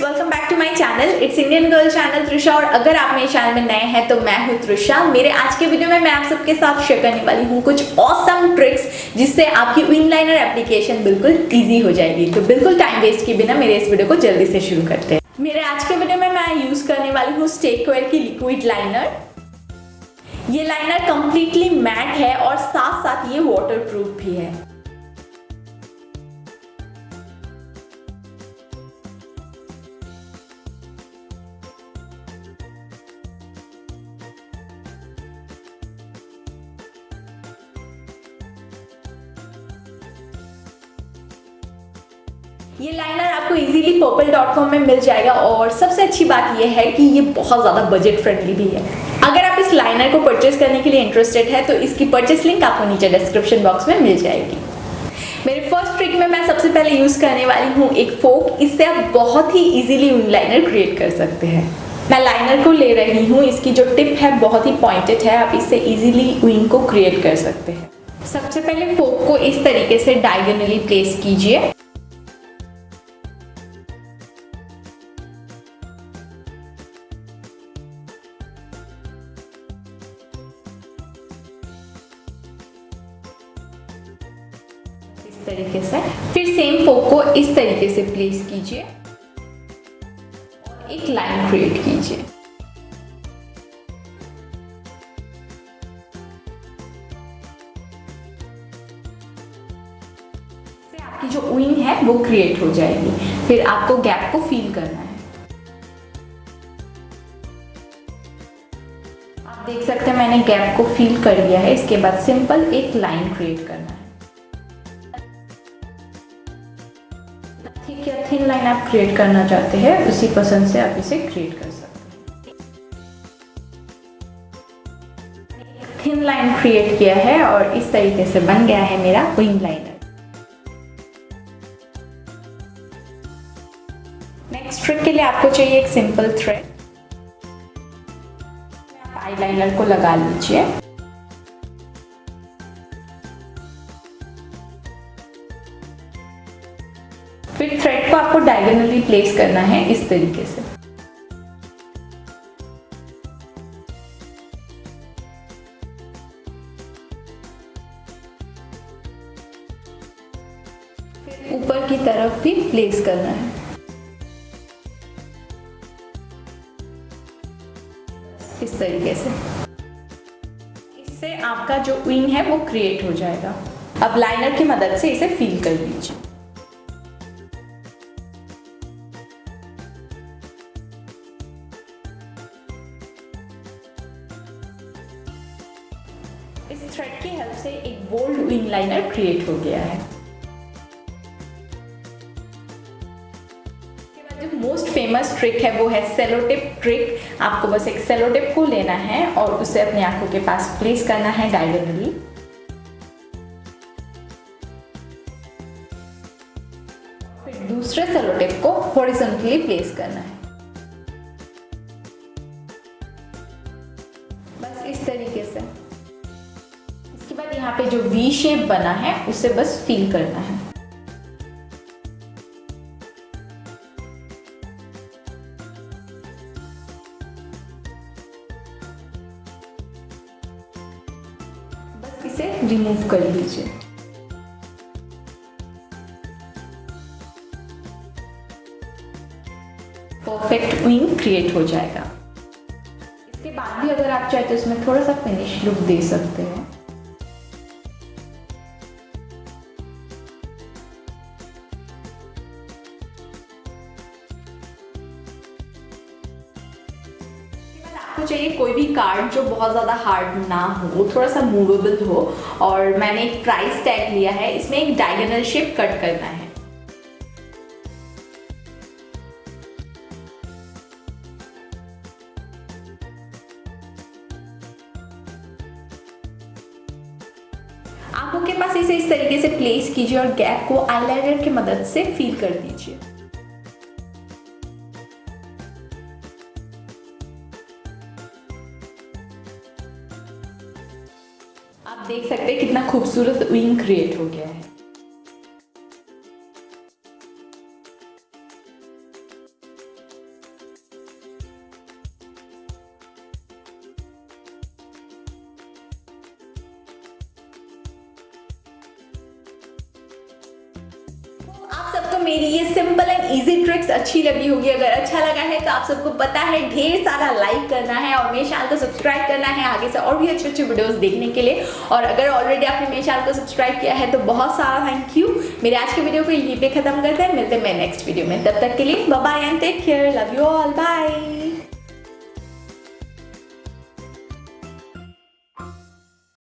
Welcome back to my channel. It's Indian girl channel Trisha. और अगर आप मेरे चैनल में नए हैं तो मैं हूं तृषा। मेरे आज के वीडियो में मैं आप सबके साथ शेयर करने वाली हूं कुछ ऑसम ट्रिक्स जिससे आपकी विंग लाइनर एप्लीकेशन बिल्कुल इजी हो जाएगी। तो बिल्कुल टाइम वेस्ट किए बिना मेरे इस वीडियो को जल्दी से शुरू करते हैं। मेरे आज के वीडियो में मैं यूज करने वाली हूँ स्टेकवेयर की लिक्विड लाइनर। ये लाइनर कंप्लीटली मैट है और साथ साथ ये वाटरप्रूफ भी है। ये लाइनर आपको इजीली purple.com में मिल जाएगा और सबसे अच्छी बात ये है कि ये बहुत ज़्यादा बजट फ्रेंडली भी है। अगर आप इस लाइनर को परचेज करने के लिए इंटरेस्टेड है तो इसकी परचेस लिंक आपको नीचे डिस्क्रिप्शन बॉक्स में मिल जाएगी। मेरे फर्स्ट ट्रिक में मैं सबसे पहले यूज़ करने वाली हूँ एक फोक। इससे आप बहुत ही इजीली विंग लाइनर क्रिएट कर सकते हैं। मैं लाइनर को ले रही हूँ, इसकी जो टिप है बहुत ही पॉइंटेड है, आप इससे इजीली विंग को क्रिएट कर सकते हैं। सबसे पहले फोक को इस तरीके से डायगोनली प्लेस कीजिए। इस तरीके से फिर सेम फोक को इस तरीके से प्लेस कीजिए और एक लाइन क्रिएट कीजिए। इससे आपकी जो विंग है वो क्रिएट हो जाएगी। फिर आपको गैप को फिल करना है। आप देख सकते हैं मैंने गैप को फिल कर दिया है। इसके बाद सिंपल एक लाइन क्रिएट करना है। थिक या थिन लाइन आप क्रिएट करना चाहते हैं उसी पसंद से आप इसे क्रिएट कर सकते हैं। थिन लाइन क्रिएट किया है और इस तरीके से बन गया है मेरा विंग लाइनर। नेक्स्ट ट्रिक के लिए आपको चाहिए एक सिंपल थ्रेड। आप आईलाइनर को लगा लीजिए। फिर थ्रेड को आपको डायगोनली प्लेस करना है इस तरीके से। फिर ऊपर की तरफ भी प्लेस करना है। इस तरीके से। इससे आपका जो विंग है वो क्रिएट हो जाएगा। अब लाइनर की मदद से इसे फिल कर लीजिए। इस थ्रेड की हेल्प से एक बोल्ड विंग लाइनर क्रिएट हो गया है। इसके बाद जो मोस्ट फेमस ट्रिक है वो है सेलो टेप ट्रिक। आपको बस एक सेलो टेप को लेना है और उसे अपनी आंखों के पास प्लेस करना है डायगोनली। फिर दूसरे सेलो टेप को हॉरिजॉन्टली प्लेस करना है। बस इस तरीके से। इसके बाद यहाँ पे जो वी शेप बना है उसे बस फिल करना है। बस इसे रिमूव कर लीजिए। परफेक्ट विंग क्रिएट हो जाएगा। इसके बाद भी अगर आप चाहे तो इसमें थोड़ा सा फिनिश लुक दे सकते हैं। आपको चाहिए कोई भी कार्ड जो बहुत ज़्यादा हार्ड ना हो, वो थोड़ा सा मूवेबल हो। और मैंने एक प्राइस टैग लिया है, इसमें एक डायगोनल शेप कट करना है। आंखों के पास इसे इस तरीके से प्लेस कीजिए और गैप को आईलाइनर की मदद से फिल कर दीजिए। आप देख सकते हैं कितना खूबसूरत विंग क्रिएट हो गया है। मेरी ये सिंपल एंड इजी ट्रिक्स अच्छी लगी होगी। अगर अच्छा लगा है तो आप सबको पता है ढेर सारा लाइक करना है और मेरे चैनल को सब्सक्राइब करना है आगे से और भी अच्छे अच्छे वीडियोस देखने के लिए। और अगर ऑलरेडी आपने मेरे चैनल को सब्सक्राइब किया है तो बहुत सारा थैंक यू। मेरे आज के वीडियो को यहीं पे खत्म करते हैं, मिलते हैं मैं नेक्स्ट वीडियो में। तब तक के लिए bye bye and take care, love you all, bye.